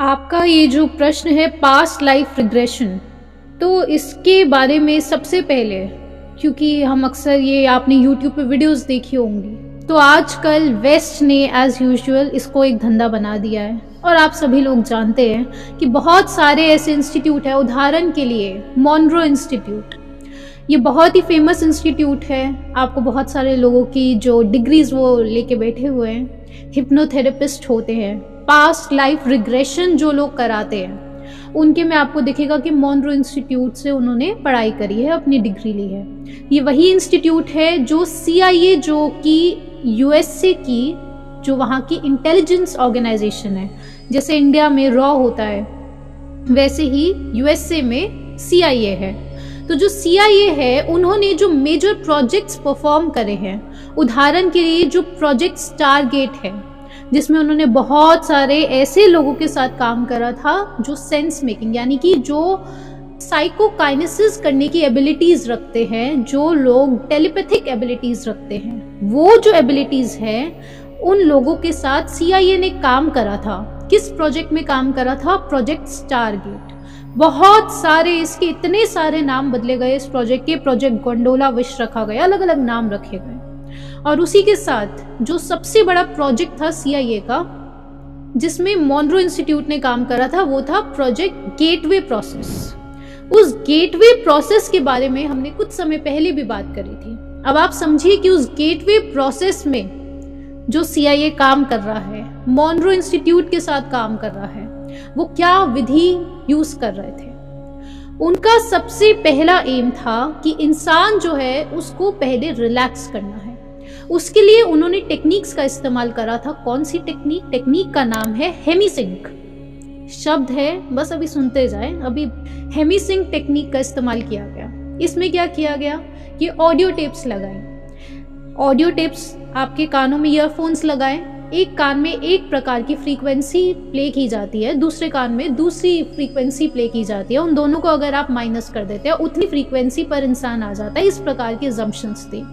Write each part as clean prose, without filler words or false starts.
आपका ये जो प्रश्न है पास्ट लाइफ रिग्रेशन, तो इसके बारे में सबसे पहले, क्योंकि हम अक्सर ये आपने यूट्यूब पे वीडियोस देखी होंगी, तो आजकल वेस्ट ने एज यूजुअल इसको एक धंधा बना दिया है। और आप सभी लोग जानते हैं कि बहुत सारे ऐसे इंस्टीट्यूट हैं, उदाहरण के लिए मॉनरो इंस्टीट्यूट, ये बहुत ही फेमस इंस्टीट्यूट है। आपको बहुत सारे लोगों की जो डिग्रीज वो लेके बैठे हुए हैं, हिप्नोथेरेपिस्ट होते हैं, पास्ट लाइफ रिग्रेशन जो लोग कराते हैं, उनके में आपको दिखेगा कि मॉनरो इंस्टीट्यूट से उन्होंने पढ़ाई करी है, अपनी डिग्री ली है। ये वही इंस्टीट्यूट है जो CIA, जो कि USA की, जो वहाँ की इंटेलिजेंस ऑर्गेनाइजेशन है, जैसे इंडिया में रॉ होता है वैसे ही USA में CIA है। तो जो CIA है, उन्होंने जो मेजर प्रोजेक्ट्स परफॉर्म करे हैं, उदाहरण के लिए जो प्रोजेक्ट स्टारगेट है, जिसमें उन्होंने बहुत सारे ऐसे लोगों के साथ काम करा था जो सेंस मेकिंग यानी कि जो साइकोकाइनेसिस करने की एबिलिटीज रखते हैं, जो लोग टेलीपैथिक एबिलिटीज रखते हैं, वो जो एबिलिटीज हैं उन लोगों के साथ CIA ने काम करा था। किस प्रोजेक्ट में काम करा था? Project Stargate. बहुत सारे, इसके इतने सारे नाम बदले गए इस प्रोजेक्ट के। प्रोजेक्ट गोंडोला विश रखा गया, अलग अलग नाम रखे गए। और उसी के साथ जो सबसे बड़ा प्रोजेक्ट था CIA का, जिसमें मॉनरो इंस्टीट्यूट ने काम करा था, वो था प्रोजेक्ट गेटवे प्रोसेस। उस गेटवे प्रोसेस के बारे में हमने कुछ समय पहले भी बात करी थी। अब आप समझिए कि उस गेटवे प्रोसेस में जो CIA काम कर रहा है, मॉनरो इंस्टीट्यूट के साथ काम कर रहा है, वो क्या विधि यूज कर रहे थे। उनका सबसे पहला एम था कि इंसान जो है उसको पहले रिलैक्स करना है। उसके लिए उन्होंने टेक्निक्स का इस्तेमाल करा था। कौन सी टेक्निक? टेक्निक का नाम है हेमिसिंक। शब्द है, बस अभी सुनते जाएं। अभी हेमिसिंक टेक्निक का इस्तेमाल किया गया। इसमें क्या किया गया कि ऑडियो टेप्स लगाएं। ऑडियो टेप्स आपके कानों में ईयरफोन्स लगाएं। एक कान में एक प्रकार की फ्रीक्वेंसी प्ले की जाती है, दूसरे कान में दूसरी फ्रीक्वेंसी प्ले की जाती है। उन दोनों को अगर आप माइनस कर देते हैं, उतनी फ्रीक्वेंसी पर इंसान आ जाता है। इस प्रकार की assumptions थी।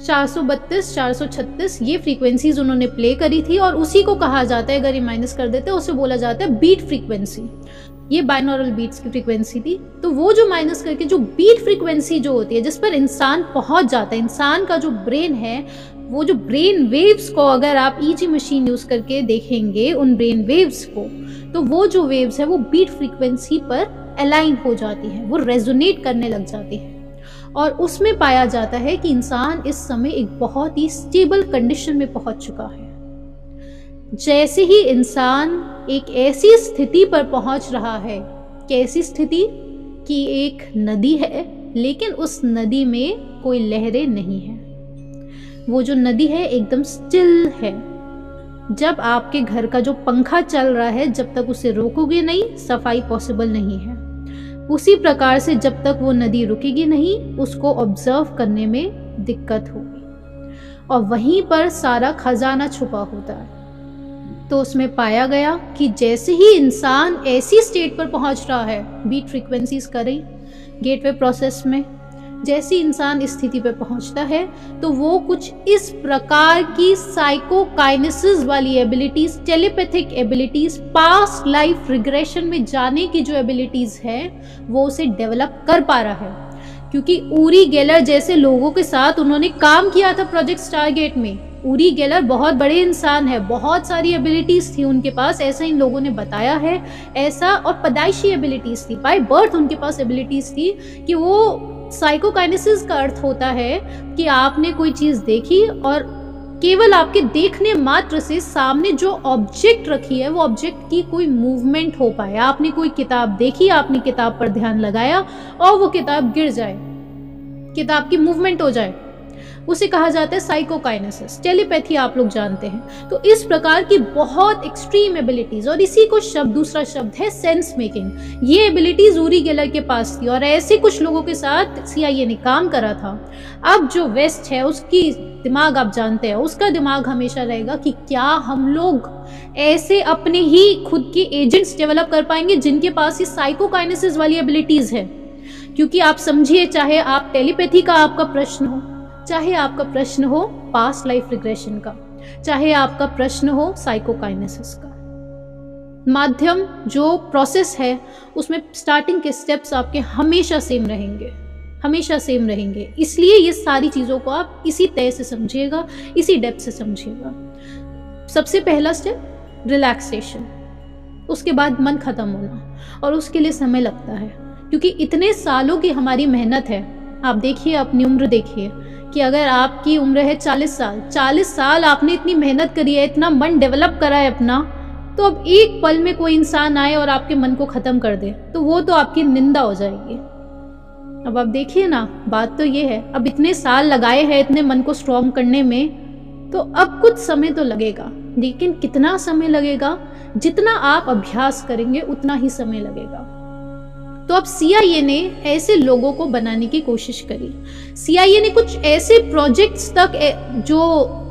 432, 436 ये फ्रीक्वेंसीज उन्होंने प्ले करी थी, और उसी को कहा जाता है, अगर ये माइनस कर देते हैं, उसे बोला जाता है बीट फ्रीक्वेंसी। ये बाइनॉरल बीट्स की फ्रीक्वेंसी थी। तो वो जो माइनस करके जो बीट फ्रीक्वेंसी जो होती है, जिस पर इंसान पहुंच जाता है, इंसान का जो ब्रेन है, वो जो ब्रेन वेव्स को अगर आप EEG मशीन यूज करके देखेंगे उन ब्रेन वेव्स को, तो वो जो वेव्स है वो बीट फ्रीक्वेंसी पर अलाइन हो जाती है, वो रेजोनेट करने लग जाती है। और उसमें पाया जाता है कि इंसान इस समय एक बहुत ही स्टेबल कंडीशन में पहुंच चुका है। जैसे ही इंसान एक ऐसी स्थिति पर पहुंच रहा है, कैसी स्थिति कि एक नदी है, लेकिन उस नदी में कोई लहरें नहीं है। वो जो नदी है एकदम स्टिल है। जब आपके घर का जो पंखा चल रहा है, जब तक उसे रोकोगे नहीं, सफाई पॉसिबल नहीं है। उसी प्रकार से जब तक वो नदी रुकेगी नहीं, उसको ऑब्जर्व करने में दिक्कत होगी। और वहीं पर सारा खजाना छुपा होता है। तो उसमें पाया गया कि जैसे ही इंसान ऐसी स्टेट पर पहुंच रहा है, बीट फ्रीक्वेंसीज करें गेटवे प्रोसेस में, जैसे इंसान इस स्थिति पर पहुंचता है, तो वो कुछ इस प्रकार की साइकोकाइनेसिस वाली abilities, telepathic abilities, past life regression में जाने की जो एबिलिटीज है, वो उसे डेवलप कर पा रहा है। क्योंकि ऊरी गेलर जैसे लोगों के साथ उन्होंने काम किया था प्रोजेक्ट स्टारगेट में। ऊरी गेलर बहुत बड़े इंसान है, बहुत सारी एबिलिटीज थी उनके पास, ऐसा इन लोगों ने बताया है। ऐसा, और पैदाइशी एबिलिटीज थी, बाय बर्थ उनके पास एबिलिटीज थी कि वो साइकोकाइनेसिस का अर्थ होता है कि आपने कोई चीज देखी और केवल आपके देखने मात्र से सामने जो ऑब्जेक्ट रखी है, वो ऑब्जेक्ट की कोई मूवमेंट हो पाए। आपने कोई किताब देखी, आपने किताब पर ध्यान लगाया और वो किताब गिर जाए, किताब की मूवमेंट हो जाए, उसे कहा जाता है साइकोकाइनेसिस। टेलीपैथी आप लोग जानते हैं। तो इस प्रकार की बहुत एक्सट्रीम एबिलिटीज, और इसी को दूसरा शब्द है सेंस मेकिंग। ये एबिलिटीज ऊरी गेलर के पास थी, और ऐसे कुछ लोगों के साथ CIA ने काम करा था। अब जो वेस्ट है, उसकी दिमाग आप जानते हैं, उसका दिमाग हमेशा रहेगा कि क्या हम लोग ऐसे अपने ही खुद के एजेंट्स डेवलप कर पाएंगे जिनके पास ये साइकोकाइनेसिस वाली एबिलिटीज है। क्योंकि आप समझिए, चाहे आप टेलीपैथी का आपका प्रश्न हो, चाहे आपका प्रश्न हो पास्ट लाइफ रिग्रेशन का, चाहे आपका प्रश्न हो साइकोकाइनेसिस का, माध्यम जो प्रोसेस है उसमें स्टार्टिंग के स्टेप्स आपके हमेशा सेम रहेंगे, हमेशा सेम रहेंगे। इसलिए ये सारी चीज़ों को आप इसी तय से समझिएगा, इसी डेप्थ से समझिएगा। सबसे पहला स्टेप रिलैक्सेशन, उसके बाद मन खत्म होना, और उसके लिए समय लगता है क्योंकि इतने सालों की हमारी मेहनत है। आप देखिए, अपनी उम्र देखिए कि अगर आपकी उम्र है 40 साल, 40 साल आपने इतनी मेहनत करी है, इतना मन डेवलप करा है अपना, तो अब एक पल में कोई इंसान आए और आपके मन को ख़त्म कर दे तो वो तो आपकी निंदा हो जाएगी। अब आप देखिए ना, बात तो ये है, अब इतने साल लगाए हैं इतने मन को स्ट्रॉन्ग करने में, तो अब कुछ समय तो लगेगा, लेकिन कितना समय लगेगा? जितना आप अभ्यास करेंगे उतना ही समय लगेगा। तो अब CIA ने ऐसे लोगों को बनाने की कोशिश करी। CIA ने कुछ ऐसे प्रोजेक्ट्स तक जो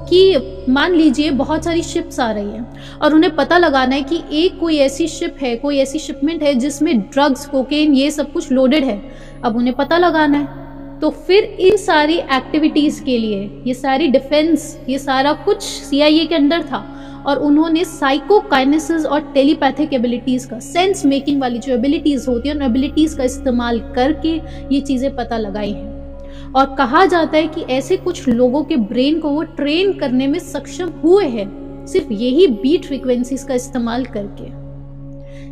कि मान लीजिए बहुत सारी शिप्स आ रही हैं और उन्हें पता लगाना है कि एक कोई ऐसी शिप है, कोई ऐसी शिपमेंट है जिसमें ड्रग्स, कोकेन, ये सब कुछ लोडेड है। अब उन्हें पता लगाना है, तो फिर इन सारी एक्टिविटीज़ के लिए ये सारी डिफेंस, ये सारा कुछ CIA के अंडर था, और उन्होंने साइकोकाइनेसिस और टेलीपैथिक एबिलिटीज़ का, सेंस मेकिंग वाली जो एबिलिटीज़ होती हैं, उन एबिलिटीज़ का इस्तेमाल करके ये चीज़ें पता लगाई हैं। और कहा जाता है कि ऐसे कुछ लोगों के ब्रेन को वो ट्रेन करने में सक्षम हुए हैं, सिर्फ यही बीट फ्रीक्वेंसीज का इस्तेमाल करके।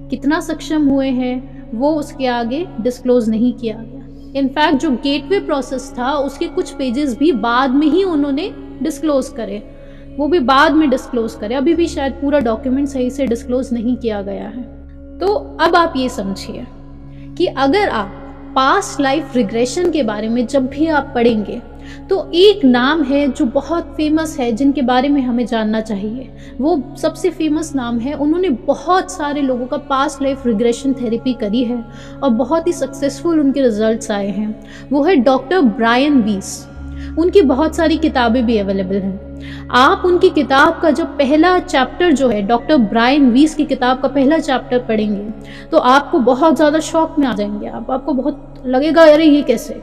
कितना सक्षम हुए हैं वो उसके आगे डिस्क्लोज नहीं किया गया। इनफैक्ट जो गेटवे प्रोसेस था उसके कुछ पेजेस भी बाद में ही उन्होंने डिस्क्लोज करे, वो भी बाद में डिस्क्लोज करे, अभी भी शायद पूरा डॉक्यूमेंट सही से डिस्क्लोज नहीं किया गया है। तो अब आप ये समझिए कि अगर आप पास्ट लाइफ रिग्रेशन के बारे में जब भी आप पढ़ेंगे तो एक नाम है जो बहुत फेमस है, जिनके बारे में हमें जानना चाहिए। वो सबसे फेमस नाम है, उन्होंने बहुत सारे लोगों का पास्ट लाइफ रिग्रेशन थेरेपी करी है और बहुत ही सक्सेसफुल उनके रिजल्ट्स आए हैं। वो है डॉक्टर ब्रायन वीस। उनकी बहुत सारी किताबें भी अवेलेबल हैं। आप उनकी किताब का जो पहला चैप्टर जो है, डॉक्टर ब्रायन वीस की किताब का पहला चैप्टर पढ़ेंगे तो आपको बहुत ज़्यादा शॉक में आ जाएंगे। आपको बहुत लगेगा अरे ये कैसे,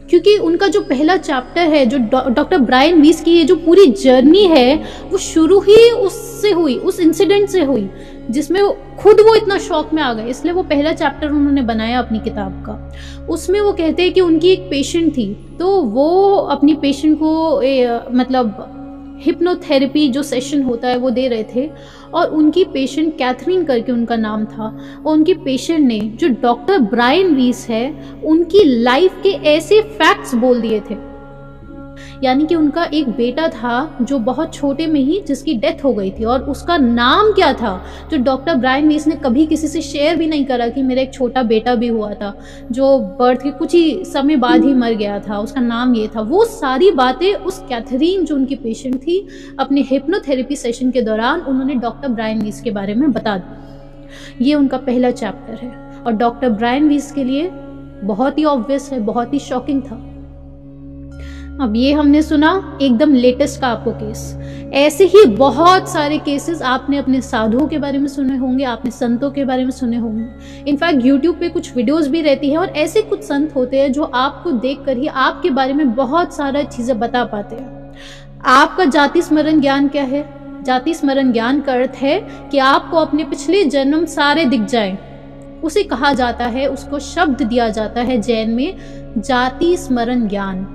क्योंकि उनका जो पहला चैप्टर है, जो डॉक्टर ब्रायन वीस की ये जो पूरी जर्नी है, वो शुरू ही उससे हुई, उस इंसिडेंट से हुई जिसमें खुद वो इतना शॉक में आ गए। इसलिए वो पहला चैप्टर उन्होंने बनाया अपनी किताब का। उसमें वो कहते हैं कि उनकी एक पेशेंट थी, तो वो अपनी पेशेंट को मतलब हिप्नोथेरेपी जो सेशन होता है वो दे रहे थे, और उनकी पेशेंट कैथरीन करके उनका नाम था, और उनकी पेशेंट ने जो डॉक्टर ब्रायन वीस है उनकी लाइफ के ऐसे फैक्ट्स बोल दिए थे। यानी कि उनका एक बेटा था जो बहुत छोटे में ही जिसकी डेथ हो गई थी, और उसका नाम क्या था जो डॉक्टर ब्रायन वीस ने कभी किसी से शेयर भी नहीं करा कि मेरा एक छोटा बेटा भी हुआ था जो बर्थ के कुछ ही समय बाद ही मर गया था, उसका नाम ये था। वो सारी बातें उस कैथरीन जो उनकी पेशेंट थी अपने हिप्नोथेरेपी सेशन के दौरान उन्होंने डॉक्टर ब्रायन वीस के बारे में बता दी। ये उनका पहला चैप्टर है, और डॉक्टर ब्रायन वीस के लिए बहुत ही ऑब्वियस है, बहुत ही शॉकिंग था। अब ये हमने सुना एकदम लेटेस्ट का आपको केस, ऐसे ही बहुत सारे केसेस आपने अपने साधुओं के बारे में सुने होंगे, आपने संतों के बारे में सुने होंगे। इनफैक्ट यूट्यूब पे कुछ वीडियोस भी रहती है, और ऐसे कुछ संत होते हैं जो आपको देखकर ही आपके बारे में बहुत सारा चीज़ें बता पाते हैं। आपका जाति स्मरण ज्ञान क्या है? जाति स्मरण ज्ञान का अर्थ है कि आपको अपने पिछले जन्म सारे दिख जाएं, उसे कहा जाता है, उसको शब्द दिया जाता है जैन में जाति स्मरण ज्ञान।